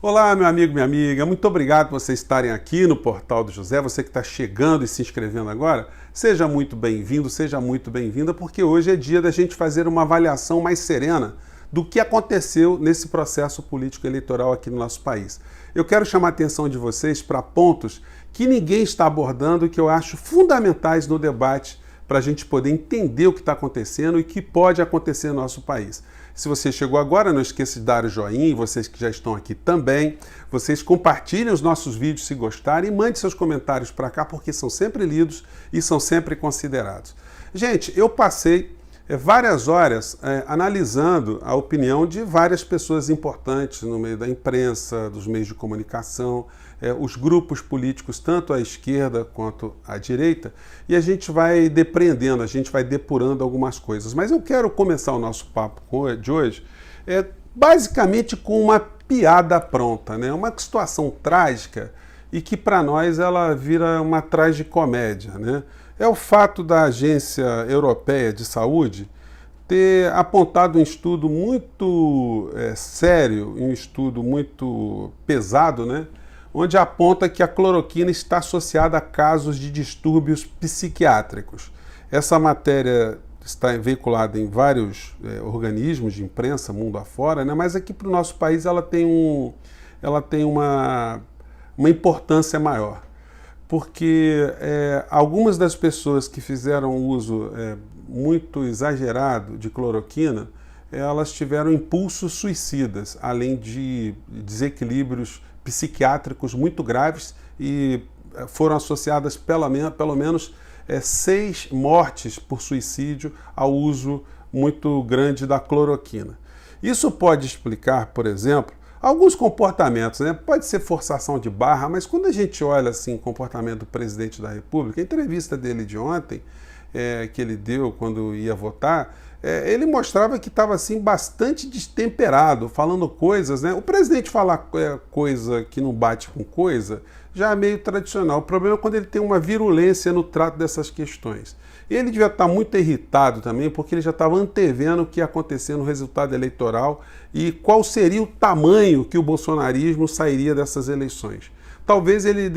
Olá, meu amigo, minha amiga, muito obrigado por vocês estarem aqui no Portal do José. Você que está chegando e se inscrevendo agora, seja muito bem-vindo, seja muito bem-vinda, porque hoje é dia da gente fazer uma avaliação mais serena do que aconteceu nesse processo político eleitoral aqui no nosso país. Eu quero chamar a atenção de vocês para pontos que ninguém está abordando e que eu acho fundamentais no debate para a gente poder entender o que está acontecendo e o que pode acontecer no nosso país. Se você chegou agora, não esqueça de dar o joinha, e vocês que já estão aqui também, vocês compartilhem os nossos vídeos se gostarem e mande seus comentários para cá, porque são sempre lidos e são sempre considerados. Gente, eu passei várias horas analisando a opinião de várias pessoas importantes no meio da imprensa, dos meios de comunicação, os grupos políticos, tanto à esquerda quanto à direita, e a gente vai depreendendo, a gente vai depurando algumas coisas. Mas eu quero começar o nosso papo de hoje basicamente com uma piada pronta, né? Uma situação trágica e que para nós ela vira uma tragicomédia, né? É o fato da Agência Europeia de Saúde ter apontado um estudo muito sério, um estudo muito pesado, né? Onde aponta que a cloroquina está associada a casos de distúrbios psiquiátricos. Essa matéria está veiculada em vários organismos de imprensa, mundo afora, né? Mas aqui para o nosso país ela tem uma importância maior. Porque algumas das pessoas que fizeram uso muito exagerado de cloroquina, elas tiveram impulsos suicidas, além de desequilíbrios psiquiátricos muito graves, e foram associadas pelo menos 6 mortes por suicídio ao uso muito grande da cloroquina. Isso pode explicar, por exemplo, alguns comportamentos, né? Pode ser forçação de barra, mas quando a gente olha assim, o comportamento do presidente da República, a entrevista dele de ontem, que ele deu quando ia votar, ele mostrava que estava assim, bastante destemperado, falando coisas, né? O presidente falar coisa que não bate com coisa já é meio tradicional. O problema é quando ele tem uma virulência no trato dessas questões. Ele devia estar muito irritado também, porque ele já estava antevendo o que ia acontecer no resultado eleitoral e qual seria o tamanho que o bolsonarismo sairia dessas eleições. Talvez ele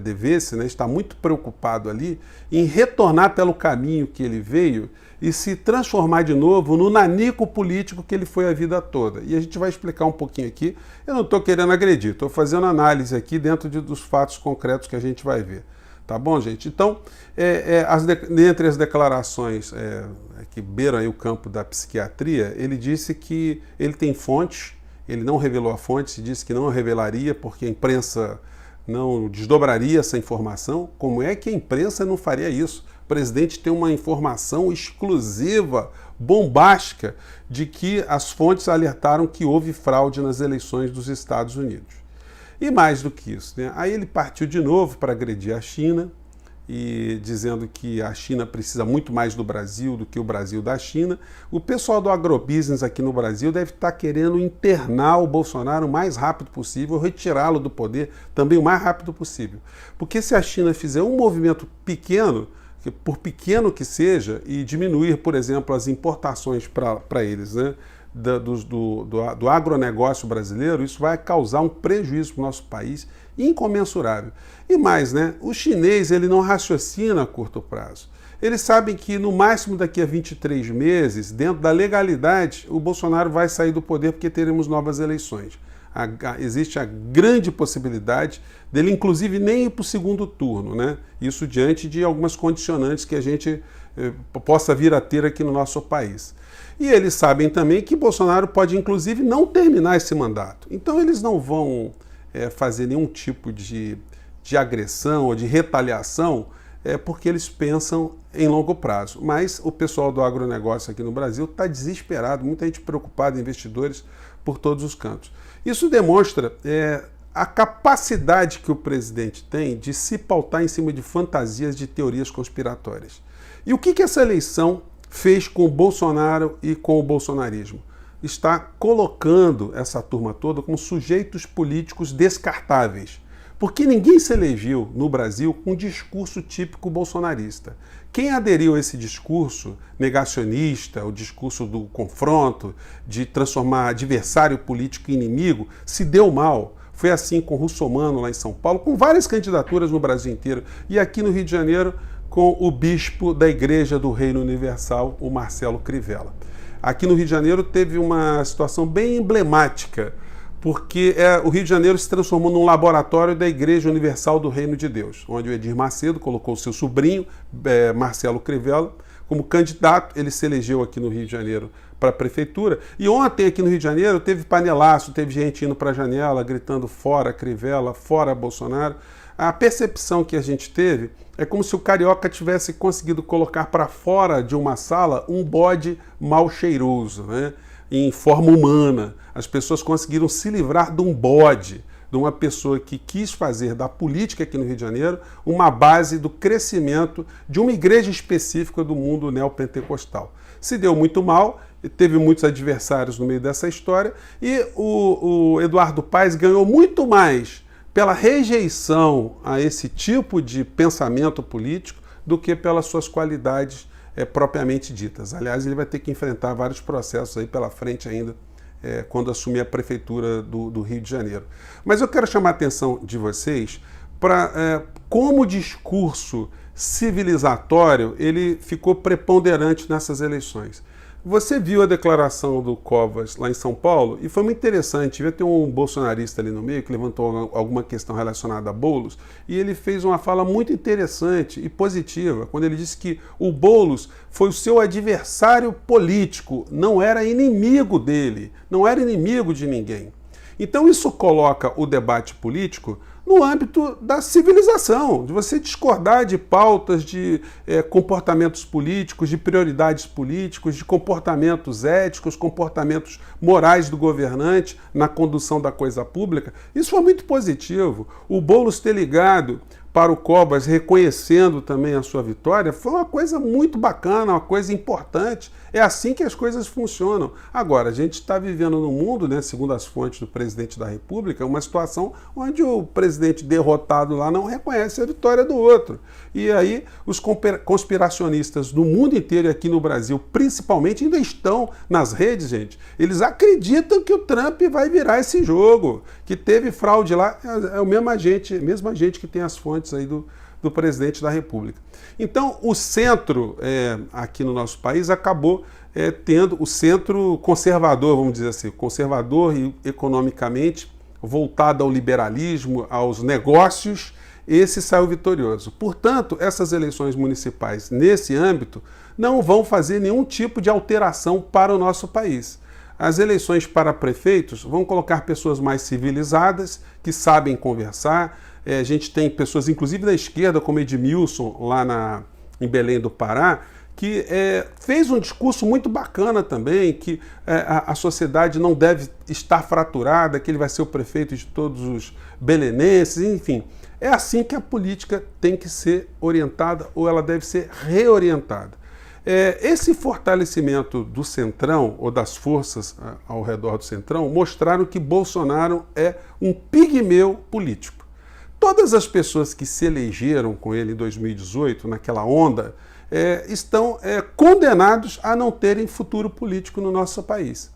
devesse, né, estar muito preocupado ali em retornar pelo caminho que ele veio e se transformar de novo no nanico político que ele foi a vida toda. E a gente vai explicar um pouquinho aqui. Eu não estou querendo agredir, estou fazendo análise aqui dentro dos fatos concretos que a gente vai ver. Tá bom, gente? Então, dentre as declarações que beiram aí o campo da psiquiatria, ele disse que ele tem fontes, ele não revelou a fonte, disse que não a revelaria porque a imprensa não desdobraria essa informação. Como é que a imprensa não faria isso? O presidente tem uma informação exclusiva, bombástica, de que as fontes alertaram que houve fraude nas eleições dos Estados Unidos. E mais do que isso, né? Aí ele partiu de novo para agredir a China, e dizendo que a China precisa muito mais do Brasil do que o Brasil da China. O pessoal do agrobusiness aqui no Brasil deve estar querendo internar o Bolsonaro o mais rápido possível, retirá-lo do poder também o mais rápido possível. Porque se a China fizer um movimento pequeno, por pequeno que seja, e diminuir, por exemplo, as importações para eles, né, do agronegócio brasileiro, isso vai causar um prejuízo para o nosso país incomensurável. E mais, né? O chinês ele não raciocina a curto prazo. Eles sabem que no máximo daqui a 23 meses, dentro da legalidade, o Bolsonaro vai sair do poder porque teremos novas eleições. Existe a grande possibilidade dele, inclusive, nem ir para o segundo turno, né? Isso diante de algumas condicionantes que a gente possa vir a ter aqui no nosso país. E eles sabem também que Bolsonaro pode, inclusive, não terminar esse mandato. Então, eles não vão fazer nenhum tipo de agressão ou de retaliação, porque eles pensam em longo prazo. Mas o pessoal do agronegócio aqui no Brasil está desesperado, muita gente preocupada, investidores por todos os cantos. Isso demonstra a capacidade que o presidente tem de se pautar em cima de fantasias de teorias conspiratórias. E o que essa eleição fez com o Bolsonaro e com o bolsonarismo? Está colocando essa turma toda como sujeitos políticos descartáveis. Porque ninguém se elegeu no Brasil com um discurso típico bolsonarista. Quem aderiu a esse discurso negacionista, o discurso do confronto, de transformar adversário político em inimigo, se deu mal. Foi assim com Russomano lá em São Paulo, com várias candidaturas no Brasil inteiro. E aqui no Rio de Janeiro, com o bispo da Igreja do Reino Universal, o Marcelo Crivella. Aqui no Rio de Janeiro teve uma situação bem emblemática, porque o Rio de Janeiro se transformou num laboratório da Igreja Universal do Reino de Deus, onde o Edir Macedo colocou o seu sobrinho, Marcelo Crivella, como candidato. Ele se elegeu aqui no Rio de Janeiro para a prefeitura. E ontem aqui no Rio de Janeiro teve panelaço, teve gente indo para a janela, gritando fora Crivella, fora Bolsonaro. A percepção que a gente teve é como se o carioca tivesse conseguido colocar para fora de uma sala um bode mal cheiroso, né? Em forma humana. As pessoas conseguiram se livrar de um bode, de uma pessoa que quis fazer da política aqui no Rio de Janeiro uma base do crescimento de uma igreja específica do mundo neopentecostal. Se deu muito mal, teve muitos adversários no meio dessa história e o Eduardo Paes ganhou muito mais pela rejeição a esse tipo de pensamento político do que pelas suas qualidades propriamente ditas. Aliás, ele vai ter que enfrentar vários processos aí pela frente ainda, quando assumir a prefeitura do Rio de Janeiro. Mas eu quero chamar a atenção de vocês para como o discurso civilizatório ele ficou preponderante nessas eleições. Você viu a declaração do Covas lá em São Paulo e foi muito interessante. Devia ter um bolsonarista ali no meio que levantou alguma questão relacionada a Boulos e ele fez uma fala muito interessante e positiva quando ele disse que o Boulos foi o seu adversário político, não era inimigo dele, não era inimigo de ninguém. Então isso coloca o debate político no âmbito da civilização, de você discordar de pautas, de comportamentos políticos, de prioridades políticos, de comportamentos éticos, comportamentos morais do governante na condução da coisa pública. Isso foi muito positivo. O Boulos ter ligado para o Covas, reconhecendo também a sua vitória, foi uma coisa muito bacana, uma coisa importante. É assim que as coisas funcionam. Agora, a gente está vivendo num mundo, né, segundo as fontes do presidente da República, uma situação onde o presidente derrotado lá não reconhece a vitória do outro. E aí os conspiracionistas do mundo inteiro e aqui no Brasil, principalmente, ainda estão nas redes, gente. Eles acreditam que o Trump vai virar esse jogo, que teve fraude lá. É o mesmo agente que tem as fontes aí do presidente da República. Então, o centro aqui no nosso país acabou tendo o centro conservador, vamos dizer assim, conservador e economicamente voltado ao liberalismo, aos negócios, esse saiu vitorioso. Portanto, essas eleições municipais nesse âmbito não vão fazer nenhum tipo de alteração para o nosso país. As eleições para prefeitos vão colocar pessoas mais civilizadas, que sabem conversar. A gente tem pessoas, inclusive da esquerda, como Edmilson, lá em Belém do Pará, que fez um discurso muito bacana também, que a sociedade não deve estar fraturada, que ele vai ser o prefeito de todos os belenenses, enfim. É assim que a política tem que ser orientada ou ela deve ser reorientada. Esse fortalecimento do Centrão, ou das forças ao redor do Centrão, mostraram que Bolsonaro é um pigmeu político. Todas as pessoas que se elegeram com ele em 2018, naquela onda, estão condenados a não terem futuro político no nosso país.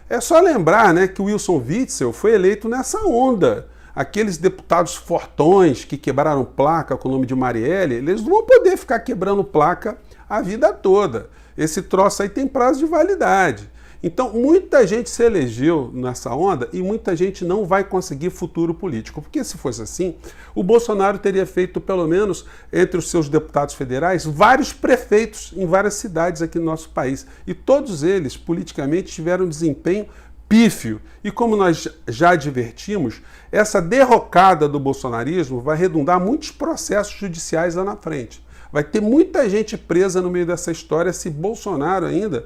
É só lembrar, né, que o Wilson Witzel foi eleito nessa onda. Aqueles deputados fortões que quebraram placa com o nome de Marielle, eles não vão poder ficar quebrando placa a vida toda. Esse troço aí tem prazo de validade. Então, muita gente se elegeu nessa onda e muita gente não vai conseguir futuro político. Porque se fosse assim, o Bolsonaro teria feito, pelo menos, entre os seus deputados federais, vários prefeitos em várias cidades aqui no nosso país. E todos eles, politicamente, tiveram um desempenho pífio. E como nós já advertimos, essa derrocada do bolsonarismo vai redundar muitos processos judiciais lá na frente. Vai ter muita gente presa no meio dessa história se Bolsonaro ainda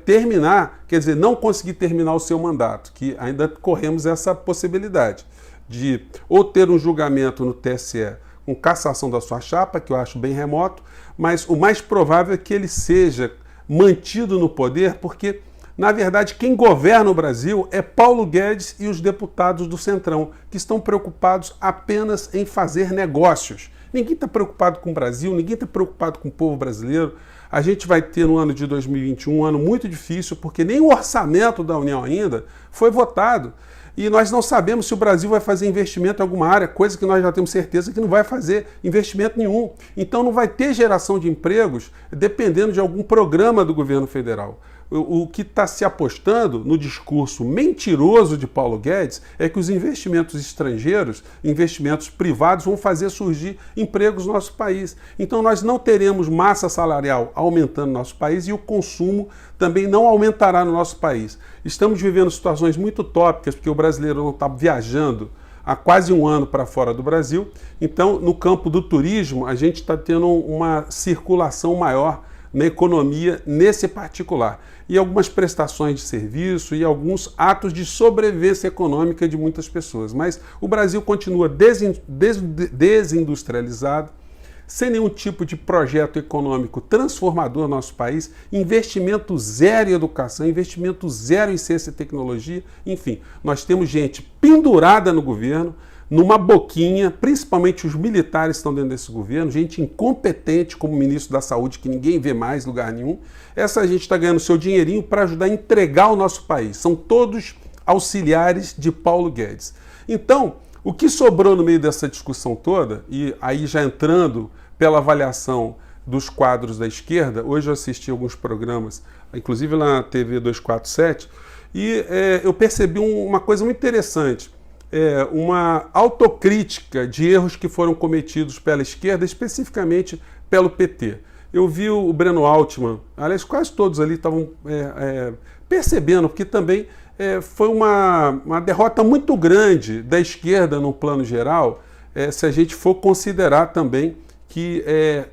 terminar, quer dizer, não conseguir terminar o seu mandato, que ainda corremos essa possibilidade de ou ter um julgamento no TSE com cassação da sua chapa, que eu acho bem remoto, mas o mais provável é que ele seja mantido no poder, porque Na verdade, quem governa o Brasil é Paulo Guedes e os deputados do Centrão, que estão preocupados apenas em fazer negócios. Ninguém está preocupado com o Brasil, ninguém está preocupado com o povo brasileiro. A gente vai ter no ano de 2021 um ano muito difícil, porque nem o orçamento da União ainda foi votado. E nós não sabemos se o Brasil vai fazer investimento em alguma área, coisa que nós já temos certeza que não vai fazer investimento nenhum. Então não vai ter geração de empregos dependendo de algum programa do governo federal. O que está se apostando no discurso mentiroso de Paulo Guedes é que os investimentos estrangeiros, investimentos privados, vão fazer surgir empregos no nosso país. Então nós não teremos massa salarial aumentando no nosso país e o consumo também não aumentará no nosso país. Estamos vivendo situações muito tópicas, porque o brasileiro não está viajando há quase um ano para fora do Brasil. Então, no campo do turismo, a gente está tendo uma circulação maior na economia nesse particular. E algumas prestações de serviço e alguns atos de sobrevivência econômica de muitas pessoas. Mas o Brasil continua desindustrializado, sem nenhum tipo de projeto econômico transformador no nosso país, investimento zero em educação, investimento zero em ciência e tecnologia. Enfim, nós temos gente pendurada no governo, numa boquinha, principalmente os militares estão dentro desse governo, gente incompetente como o ministro da Saúde, que ninguém vê mais em lugar nenhum. Essa gente está ganhando seu dinheirinho para ajudar a entregar o nosso país. São todos auxiliares de Paulo Guedes. Então, o que sobrou no meio dessa discussão toda, e aí já entrando pela avaliação dos quadros da esquerda, hoje eu assisti alguns programas, inclusive lá na TV 247, e eu percebi uma coisa muito interessante. Uma autocrítica de erros que foram cometidos pela esquerda, especificamente pelo PT. Eu vi o Breno Altman, aliás, quase todos ali estavam percebendo, porque também foi uma derrota muito grande da esquerda no plano geral, se a gente for considerar também que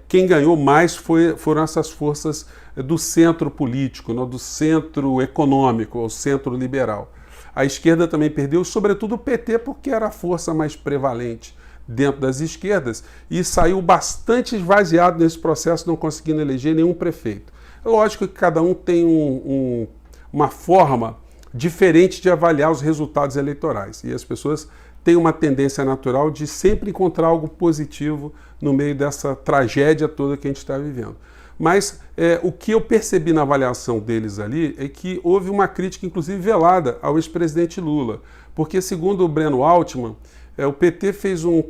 quem ganhou mais foram essas forças do centro político, do centro econômico, ou centro liberal. A esquerda também perdeu, sobretudo o PT, porque era a força mais prevalente dentro das esquerdas e saiu bastante esvaziado nesse processo, não conseguindo eleger nenhum prefeito. É lógico que cada um tem uma forma diferente de avaliar os resultados eleitorais e as pessoas têm uma tendência natural de sempre encontrar algo positivo no meio dessa tragédia toda que a gente está vivendo. Mas o que eu percebi na avaliação deles ali é que houve uma crítica, inclusive velada, ao ex-presidente Lula. Porque, segundo o Breno Altman, o PT fez um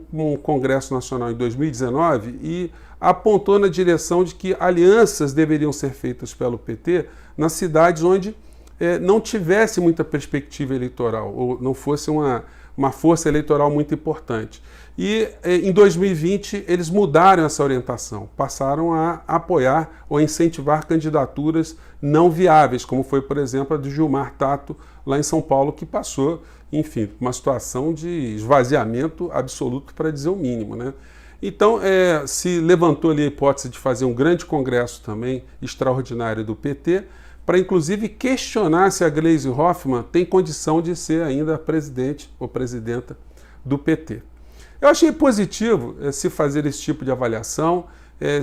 Congresso Nacional em 2019 e apontou na direção de que alianças deveriam ser feitas pelo PT nas cidades onde não tivesse muita perspectiva eleitoral, ou não fosse uma força eleitoral muito importante. E em 2020 eles mudaram essa orientação, passaram a apoiar ou incentivar candidaturas não viáveis, como foi, por exemplo, a de Gilmar Tato lá em São Paulo, que passou, enfim, uma situação de esvaziamento absoluto, para dizer o mínimo, né? Então, se levantou ali a hipótese de fazer um grande congresso também extraordinário do PT, para inclusive questionar se a Gleisi Hoffmann tem condição de ser ainda presidente ou presidenta do PT. Eu achei positivo se fazer esse tipo de avaliação,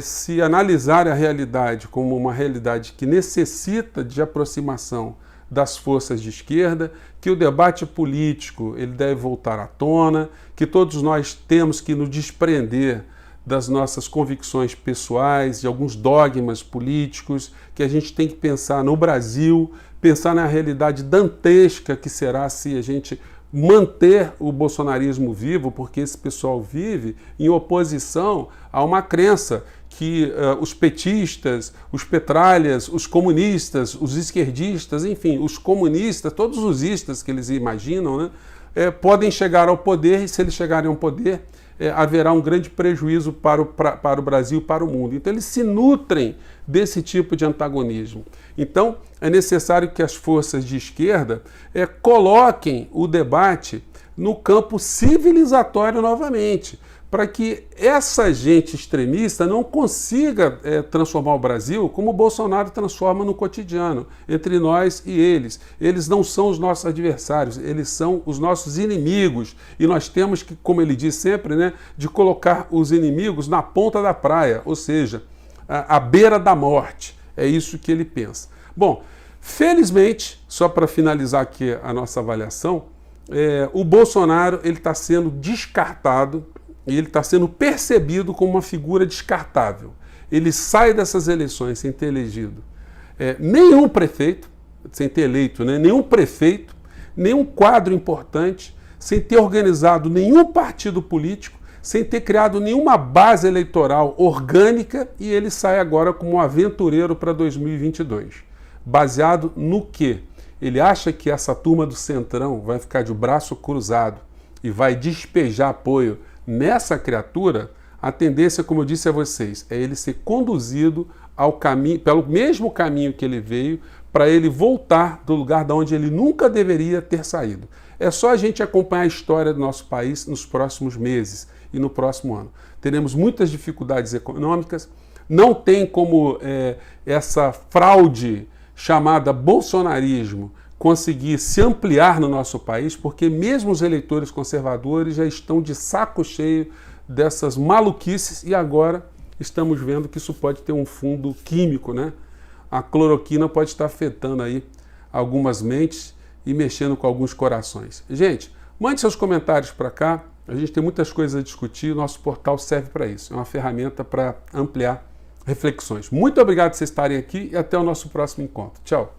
se analisar a realidade como uma realidade que necessita de aproximação das forças de esquerda, que o debate político ele deve voltar à tona, que todos nós temos que nos desprender das nossas convicções pessoais, de alguns dogmas políticos, que a gente tem que pensar no Brasil, pensar na realidade dantesca que será se a gente manter o bolsonarismo vivo, porque esse pessoal vive em oposição a uma crença que os petistas, os petralhas, os comunistas, os esquerdistas, enfim, os comunistas, todos os istas que eles imaginam, né, podem chegar ao poder, e se eles chegarem ao poder, haverá um grande prejuízo para o Brasil e para o mundo. Então eles se nutrem desse tipo de antagonismo. Então é necessário que as forças de esquerda coloquem o debate no campo civilizatório novamente, para que essa gente extremista não consiga transformar o Brasil como o Bolsonaro transforma no cotidiano, entre nós e eles. Eles não são os nossos adversários, eles são os nossos inimigos. E nós temos que, como ele diz sempre, né, de colocar os inimigos na ponta da praia, ou seja, à beira da morte. É isso que ele pensa. Bom, Felizmente, só para finalizar aqui a nossa avaliação, o Bolsonaro ele está sendo descartado e ele está sendo percebido como uma figura descartável. Ele sai dessas eleições sem ter elegido nenhum prefeito, sem ter eleito, né, nenhum prefeito, nenhum quadro importante, sem ter organizado nenhum partido político, sem ter criado nenhuma base eleitoral orgânica, e ele sai agora como um aventureiro para 2022. Baseado no quê? Ele acha que essa turma do Centrão vai ficar de braço cruzado e vai despejar apoio nessa criatura? A tendência, como eu disse a vocês, é ele ser conduzido ao caminho, pelo mesmo caminho que ele veio, para ele voltar do lugar de onde ele nunca deveria ter saído. É só a gente acompanhar a história do nosso país nos próximos meses e no próximo ano. Teremos muitas dificuldades econômicas, não tem como essa fraude chamada bolsonarismo conseguir se ampliar no nosso país, porque mesmo os eleitores conservadores já estão de saco cheio dessas maluquices, e agora estamos vendo que isso pode ter um fundo químico, né? A cloroquina pode estar afetando aí algumas mentes e mexendo com alguns corações. Gente, mande seus comentários para cá, a gente tem muitas coisas a discutir, nosso portal serve para isso, é uma ferramenta para ampliar reflexões. Muito obrigado por vocês estarem aqui e até o nosso próximo encontro. Tchau!